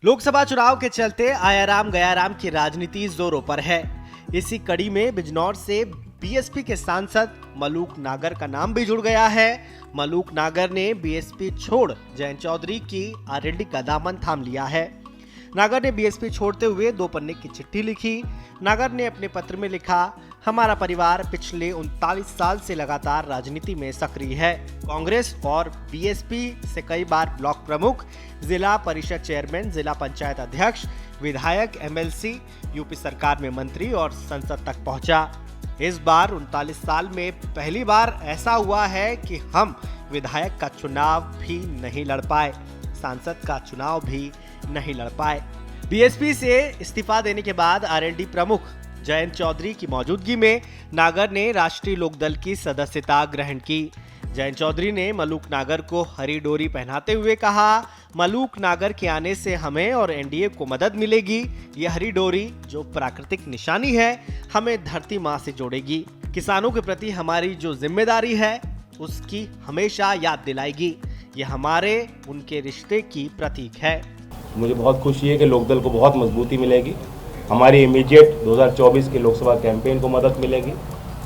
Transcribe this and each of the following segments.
लोकसभा चुनाव के चलते आयाराम गयाराम की राजनीति जोरों पर है। इसी कड़ी में बिजनौर से बीएसपी के सांसद मलूक नागर का नाम भी जुड़ गया है। मलूक नागर ने बीएसपी छोड़ जयंत चौधरी की आरएलडी का दामन थाम लिया है। नागर ने बीएसपी छोड़ते हुए 2 पन्ने की चिट्ठी लिखी। नागर ने अपने पत्र में लिखा, हमारा परिवार पिछले 39 साल से लगातार राजनीति में सक्रिय है। कांग्रेस और बीएसपी से कई बार ब्लॉक प्रमुख, जिला परिषद चेयरमैन, जिला पंचायत अध्यक्ष, विधायक, एमएलसी, यूपी सरकार में मंत्री और संसद तक पहुंचा। इस बार 39 साल में पहली बार ऐसा हुआ है कि हम विधायक का चुनाव भी नहीं लड़ पाए, सांसद का चुनाव भी नहीं लड़ पाए। बीएसपी से इस्तीफा देने के बाद आरएलडी प्रमुख जयंत चौधरी की मौजूदगी में नागर ने राष्ट्रीय लोकदल की सदस्यता ग्रहण की। जयंत चौधरी ने मलूक नागर को हरी डोरी पहनाते हुए कहा, मलूक नागर के आने से हमें और एनडीए को मदद मिलेगी। यह हरी डोरी जो प्राकृतिक निशानी है, हमें धरती माँ से जोड़ेगी। किसानों के प्रति हमारी जो जिम्मेदारी है उसकी हमेशा याद दिलाएगी। यह हमारे उनके रिश्ते की प्रतीक है। मुझे बहुत खुशी है कि लोकदल को बहुत मजबूती मिलेगी। हमारी इमीडिएट 2024 के लोकसभा कैंपेन को मदद मिलेगी,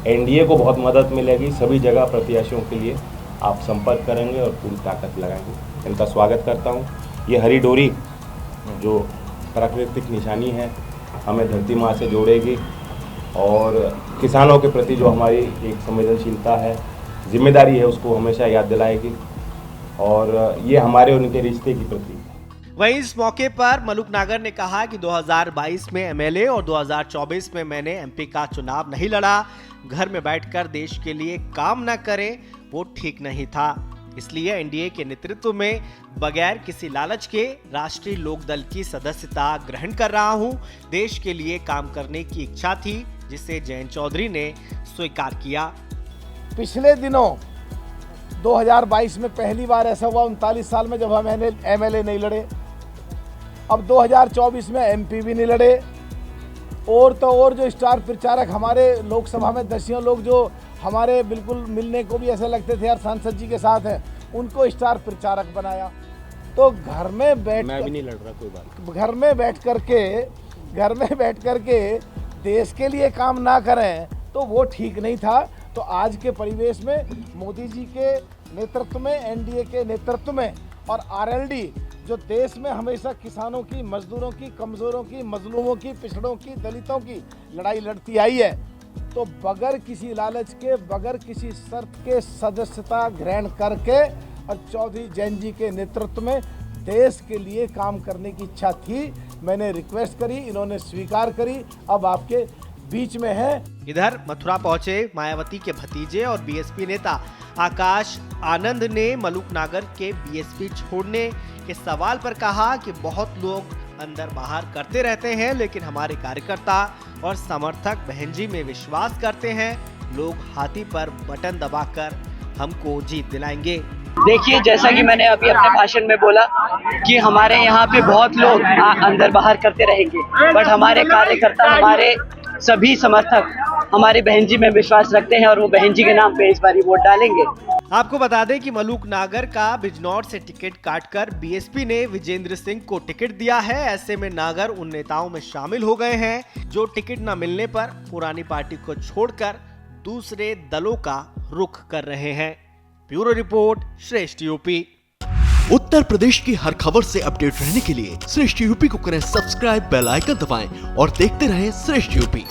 एनडीए को बहुत मदद मिलेगी। सभी जगह प्रत्याशियों के लिए आप संपर्क करेंगे और पूरी ताकत लगाएंगे। इनका स्वागत करता हूँ। ये हरी डोरी जो प्राकृतिक निशानी है, हमें धरती माँ से जोड़ेगी और किसानों के प्रति जो हमारी एक संवेदनशीलता है, जिम्मेदारी है, उसको हमेशा याद दिलाएगी और ये हमारे और उनके रिश्ते की प्रतीक है। वहीं इस मौके पर मलूक नागर ने कहा कि 2022 में एमएलए और 2024 में मैंने एमपी का चुनाव नहीं लड़ा। घर में बैठकर देश के लिए काम न करें वो ठीक नहीं था। इसलिए एनडीए के नेतृत्व में बगैर किसी लालच के राष्ट्रीय लोकदल की सदस्यता ग्रहण कर रहा हूं। देश के लिए काम करने की इच्छा थी जिसे जयंत चौधरी ने स्वीकार किया। पिछले दिनों 2022 में पहली बार ऐसा हुआ 39 साल में जब हम एमएलए नहीं लड़े। अब 2024 में एमपी भी नहीं लड़े और तो और जो स्टार प्रचारक हमारे लोकसभा में दसियों लोग जो हमारे बिल्कुल मिलने को भी ऐसे लगते थे यार सांसद जी के साथ हैं, उनको स्टार प्रचारक बनाया। तो घर में बैठ मैं भी नहीं लड़ रहा कोई बात। घर में बैठ करके देश के लिए काम ना करें तो वो ठीक नहीं था। तो आज के परिवेश में मोदी जी के नेतृत्व में, एनडीए के नेतृत्व में और आरएलडी जो देश में हमेशा किसानों की, मजदूरों की, कमजोरों की, मजलूमों की, पिछड़ों की, दलितों की लड़ाई लड़ती आई है, तो बगैर किसी लालच के, बगैर किसी शर्त के सदस्यता ग्रहण करके और चौधरी जयंत जी के नेतृत्व में देश के लिए काम करने की इच्छा थी। मैंने रिक्वेस्ट करी, इन्होंने स्वीकार करी, अब आपके बीच में है। इधर मथुरा पहुंचे मायावती के भतीजे और बीएसपी नेता आकाश आनंद ने मलूक नागर के बीएसपी छोड़ने के सवाल पर कहा कि बहुत लोग अंदर बाहर करते रहते हैं, लेकिन हमारे कार्यकर्ता और समर्थक बहन जी में विश्वास करते हैं। लोग हाथी पर बटन दबाकर हमको जीत दिलाएंगे। देखिए, जैसा कि मैंने अभी अपने भाषण में बोला कि हमारे यहाँ पे बहुत लोग अंदर बाहर करते रहेंगे, बट हमारे कार्यकर्ता, हमारे सभी समर्थक हमारी बहन जी में विश्वास रखते हैं और वो बहन जी के नाम पे इस बार वोट डालेंगे। आपको बता दें कि मलूक नागर का बिजनौर से टिकट काटकर बीएसपी ने विजेंद्र सिंह को टिकट दिया है। ऐसे में नागर उन नेताओं में शामिल हो गए हैं जो टिकट न मिलने पर पुरानी पार्टी को छोड़कर दूसरे दलों का रुख कर रहे हैं। ब्यूरो रिपोर्ट, श्रेष्ठ यूपी। उत्तर प्रदेश की हर खबर से अपडेट रहने के लिए श्रेष्ठ यूपी को करें सब्सक्राइब, बेल आइकन दबाएं और देखते रहें श्रेष्ठ यूपी।